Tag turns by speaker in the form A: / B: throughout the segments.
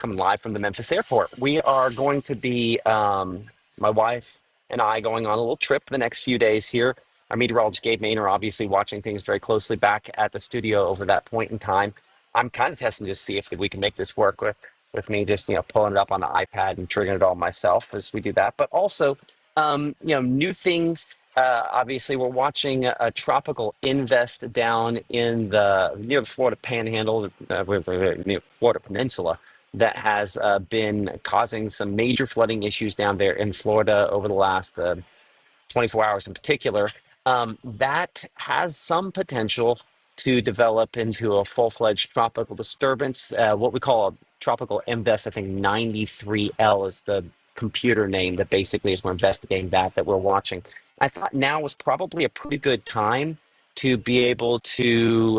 A: coming live from the Memphis airport. We are going to be, my wife and I, going on a little trip the next few days here. Our meteorologist, Gabe Maynor, obviously watching things very closely back at the studio over that point in time. I'm kind of testing to see if we can make this work with me just, pulling it up on the iPad and triggering it all myself as we do that. But also, new things. Obviously, we're watching a tropical invest down in the near the Florida Panhandle, near Florida Peninsula, that has been causing some major flooding issues down there in Florida over the last 24 hours in particular. That has some potential to develop into a full-fledged tropical disturbance, what we call a tropical invest. I think 93L is the computer name that basically is we're investigating that we're watching. I thought now was probably a pretty good time to be able to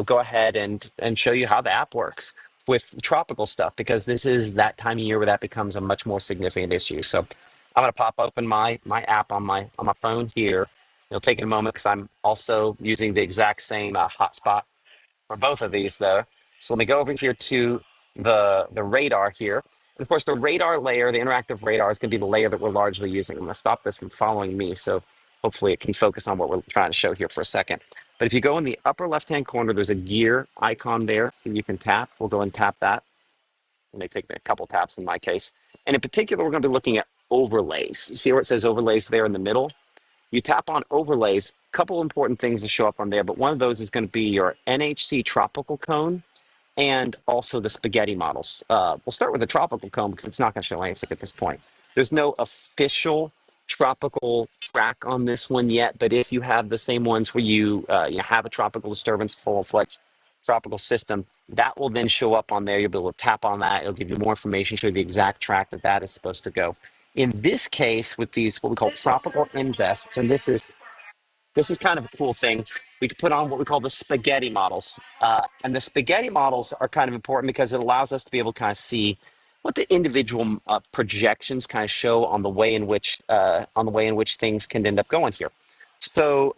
A: go ahead and show you how the app works with tropical stuff, because this is that time of year where that becomes a much more significant issue. So I'm going to pop open my app on my phone here. It'll take a moment because I'm also using the exact same hotspot for both of these though. So let me go over here to the radar here. And of course, the radar layer, the interactive radar, is going to be the layer that we're largely using. I'm going to stop this from following me, so hopefully it can focus on what we're trying to show here for a second. But if you go in the upper left-hand corner, there's a gear icon there that you can tap. We'll go and tap that. It may take me a couple taps in my case. And in particular, we're going to be looking at overlays. See where it says overlays there in the middle? You tap on overlays, a couple important things to show up on there, but one of those is going to be your NHC tropical cone and also the spaghetti models. We'll start with the tropical cone because it's not going to show anything at this point. There's no official tropical track on this one yet, but if you have the same ones where you have a tropical disturbance, full-fledged tropical system, that will then show up on there. You'll be able to tap on that. It'll give you more information, show you the exact track that is supposed to go. In this case, with these what we call tropical invests, and this is kind of a cool thing. We could put on what we call the spaghetti models. And the spaghetti models are kind of important because it allows us to be able to kind of see what the individual projections kind of show on the way in which things can end up going here. So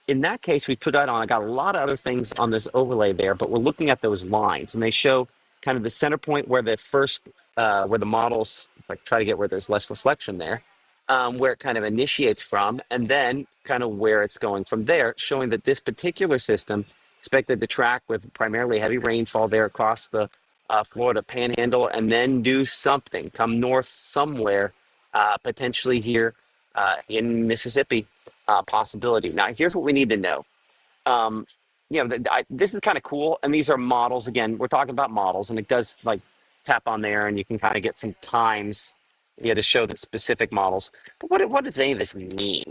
A: in that case, we put that on. I got a lot of other things on this overlay there, but we're looking at those lines, and they show kind of the center point where the first, where the models, if I try to get where there's less reflection there, where it kind of initiates from, and then kind of where it's going from there, showing that this particular system expected to track with primarily heavy rainfall there across the Florida Panhandle, and then do something, come north somewhere, potentially here in Mississippi, possibility. Now, here's what we need to know. This is kind of cool, and these are models. Again, we're talking about models, and it does like tap on there, and you can kind of get some times to show the specific models. But what does any of this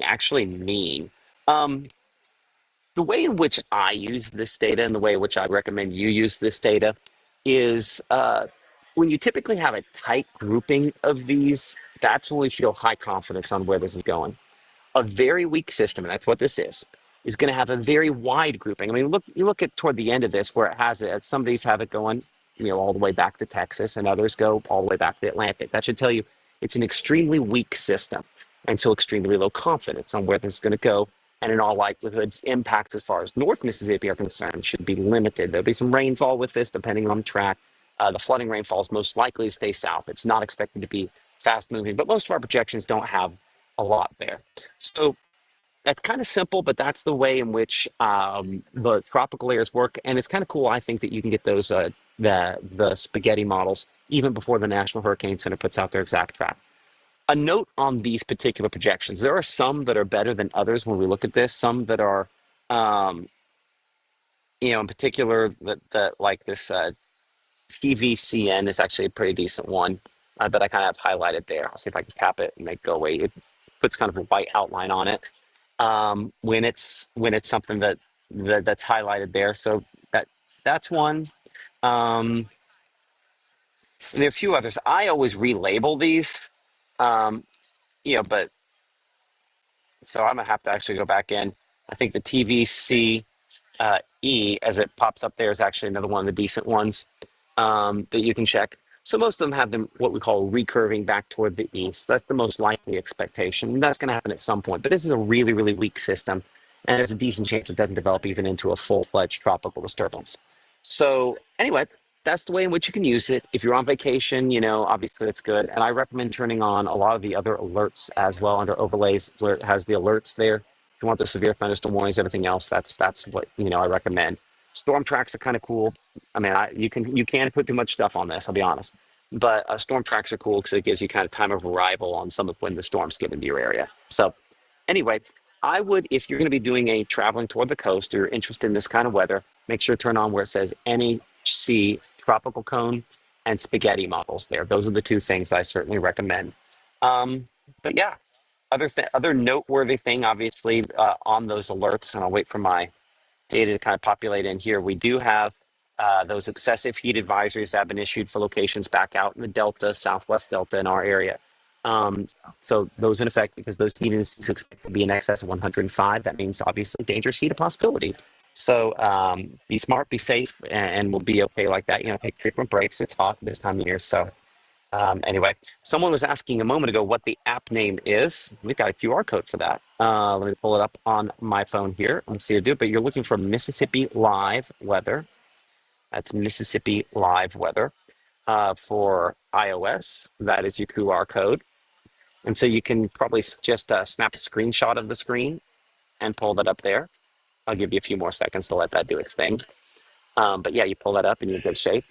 A: actually mean? The way in which I use this data and the way in which I recommend you use this data is when you typically have a tight grouping of these, that's when we feel high confidence on where this is going. A very weak system, and that's what this is going to have a very wide grouping. I mean, you look at toward the end of this where it has it. Some of these have it going, all the way back to Texas, and others go all the way back to the Atlantic. That should tell you it's an extremely weak system, and so extremely low confidence on where this is going to go. And in all likelihood, impacts as far as North Mississippi are concerned should be limited. There'll be some rainfall with this, depending on the track. The flooding rainfall is most likely to stay south. It's not expected to be fast moving, but most of our projections don't have a lot there. So that's kind of simple, but that's the way in which the tropical layers work. And it's kind of cool, I think, that you can get those the spaghetti models even before the National Hurricane Center puts out their exact track. A note on these particular projections: there are some that are better than others when we look at this. Some that are, in particular, that like this TVCN is actually a pretty decent one that I kind of have highlighted there. I'll see if I can tap it and make it go away. It puts kind of a white outline on it when it's something that's highlighted there. So that's one. And there are a few others. I always relabel these, but so I'm gonna have to actually go back in. I think the TVC E, as it pops up there, is actually another one of the decent ones that you can check. So most of them have them what we call recurving back toward the east. That's the most likely expectation. And that's going to happen at some point. But this is a really, really weak system, and there's a decent chance it doesn't develop even into a full-fledged tropical disturbance. So anyway, that's the way in which you can use it. If you're on vacation, obviously that's good. And I recommend turning on a lot of the other alerts as well under overlays where it has the alerts there. If you want the severe thunderstorm warnings, everything else, that's what I recommend. Storm tracks are kind of cool. I mean, you can put too much stuff on this. I'll be honest, but storm tracks are cool because it gives you kind of time of arrival on some of when the storms get into your area. So anyway, I would, if you're going to be doing a traveling toward the coast or you're interested in this kind of weather, make sure to turn on where it says NHC tropical cone and spaghetti models there. Those are the two things I certainly recommend. But yeah, other noteworthy thing, obviously, on those alerts, and I'll wait for my data to kind of populate in here. We do have those excessive heat advisories that have been issued for locations back out in the Delta, Southwest Delta in our area. Um, so those in effect because those heat index is expected to be in excess of 105. That means obviously dangerous heat a possibility. So be smart, be safe, and we'll be okay like that. Take frequent breaks. It's hot this time of year. So anyway, someone was asking a moment ago what the app name is. We've got a QR code for that. Let me pull it up on my phone here. Let's see how to do it. But you're looking for Mississippi Live Weather. That's Mississippi Live Weather for iOS. That is your QR code. And so you can probably just snap a screenshot of the screen and pull that up there. I'll give you a few more seconds to let that do its thing. But yeah, you pull that up and you're in good shape.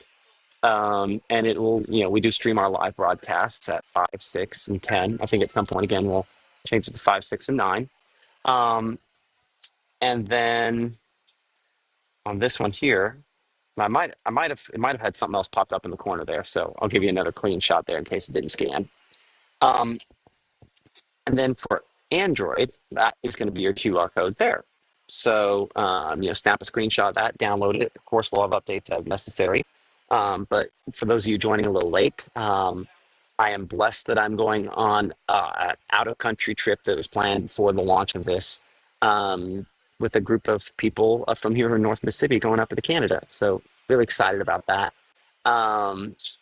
A: And it will, we do stream our live broadcasts at 5, 6, and 10. I think at some point, again, we'll change it to 5, 6, and 9. And then on this one here, it might have had something else popped up in the corner there. So I'll give you another clean shot there in case it didn't scan. Um, And then for Android, that is going to be your QR code there. So, snap a screenshot of that, download it. Of course, we'll have updates as necessary. But for those of you joining a little late, I am blessed that I'm going on an out-of-country trip that was planned for the launch of this with a group of people from here in North Mississippi going up to Canada. So really excited about that.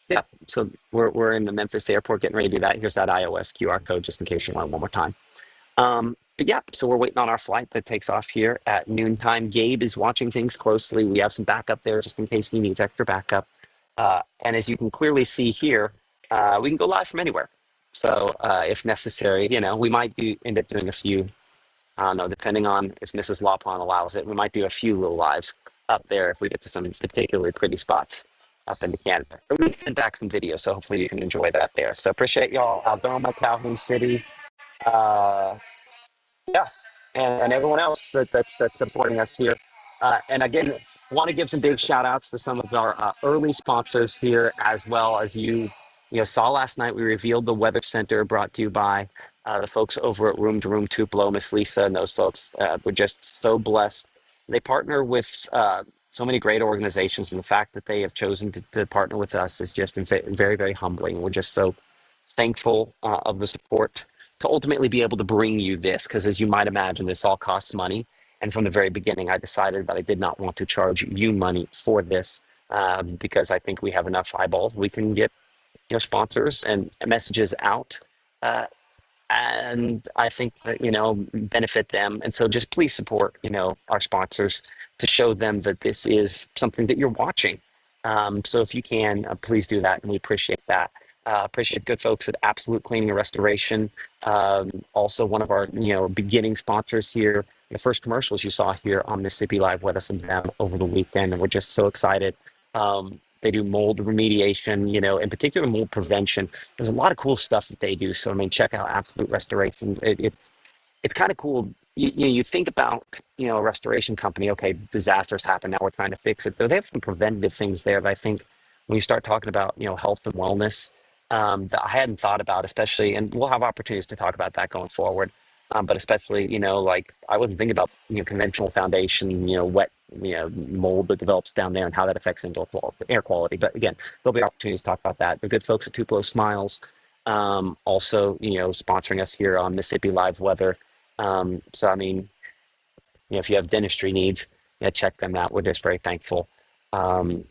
A: Yeah, so we're in the Memphis airport getting ready to do that. Here's that iOS QR code just in case you want it one more time. But yeah, so we're waiting on our flight that takes off here at noontime. Gabe is watching things closely. We have some backup there just in case he needs extra backup. And as you can clearly see here, we can go live from anywhere. So if necessary, we might end up doing a few, I don't know, depending on if Mrs. Lawpon allows it, we might do a few little lives up there if we get to some particularly pretty spots up into Canada. But we send back some videos, so hopefully you can enjoy that there. So appreciate y'all. Algoma, Calhoun City. Uh, yeah, and everyone else that's supporting us here. And again, want to give some big shout outs to some of our early sponsors here, as well as you saw last night. We revealed the Weather Center, brought to you by the folks over at Room to Room Tupelo, Miss Lisa, and those folks. We're just so blessed. They partner with so many great organizations, and the fact that they have chosen to partner with us is just very, very humbling. We're just so thankful of the support to ultimately be able to bring you this, because as you might imagine, this all costs money. And from the very beginning, I decided that I did not want to charge you money for this because I think we have enough eyeballs. We can get sponsors and messages out. And I think that, benefit them. And so just please support, our sponsors to show them that this is something that you're watching. So if you can, please do that. And we appreciate that. Appreciate good folks at Absolute Cleaning and Restoration. Also one of our, beginning sponsors here. The first commercials you saw here on Mississippi Live Weather from them over the weekend. And we're just so excited. They do mold remediation, in particular mold prevention. There's a lot of cool stuff that they do. So, check out Absolute Restoration. It's kind of cool. You think about, a restoration company, okay, disasters happen. Now we're trying to fix it. But they have some preventative things there that I think when you start talking about, health and wellness, that I hadn't thought about, especially, and we'll have opportunities to talk about that going forward. But especially, like I wasn't thinking about, conventional foundation, wet, mold that develops down there and how that affects air quality. But again, there'll be opportunities to talk about that. The good folks at Tupelo Smiles, also, sponsoring us here on Mississippi Live Weather. So, if you have dentistry needs, check them out. We're just very thankful. And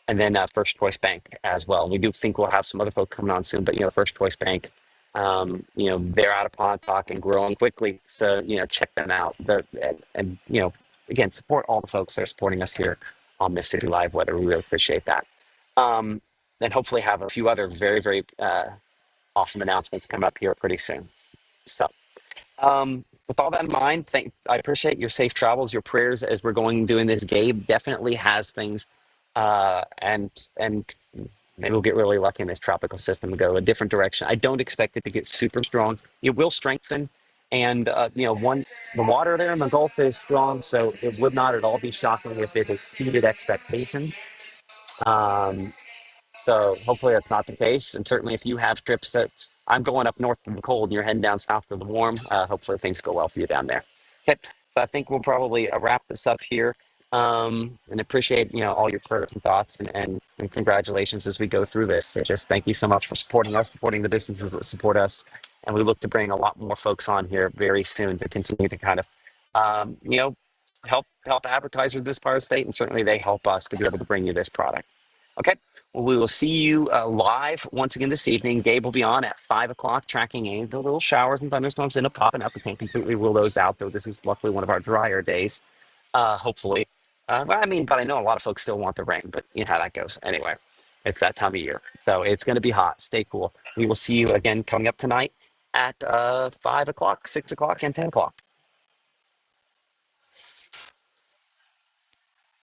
A: then First Choice Bank as well. We do think we'll have some other folks coming on soon, but First Choice Bank, they're out of Pontotoc and growing quickly. So check them out. And again, support all the folks that are supporting us here on Mississippi Live Weather. We really appreciate that. Um, and hopefully have a few other very, very awesome announcements come up here pretty soon. So, with all that in mind, I appreciate your safe travels, your prayers as we're going doing this. Gabe definitely has things, and maybe we'll get really lucky in this tropical system to go a different direction. I don't expect it to get super strong. It will strengthen, and the water there in the Gulf is strong, so it would not at all be shocking if it exceeded expectations. Um, so hopefully that's not the case. And certainly if you have trips that I'm going up north to the cold and you're heading down south to the warm, hopefully things go well for you down there. Okay. So I think we'll probably wrap this up here. And appreciate, all your prayers and thoughts and congratulations as we go through this. So just thank you so much for supporting us, supporting the businesses that support us. And we look to bring a lot more folks on here very soon to continue to kind of, um, you know, help advertisers this part of the state. And certainly they help us to be able to bring you this product. Okay. Well, we will see you live once again this evening. Gabe will be on at 5 o'clock, tracking in. The little showers and thunderstorms end up popping up. We can't completely rule those out, though. This is luckily one of our drier days, hopefully. But I know a lot of folks still want the rain, but you know how that goes. Anyway, it's that time of year. So it's going to be hot. Stay cool. We will see you again coming up tonight at 5 o'clock, 6 o'clock, and 10 o'clock.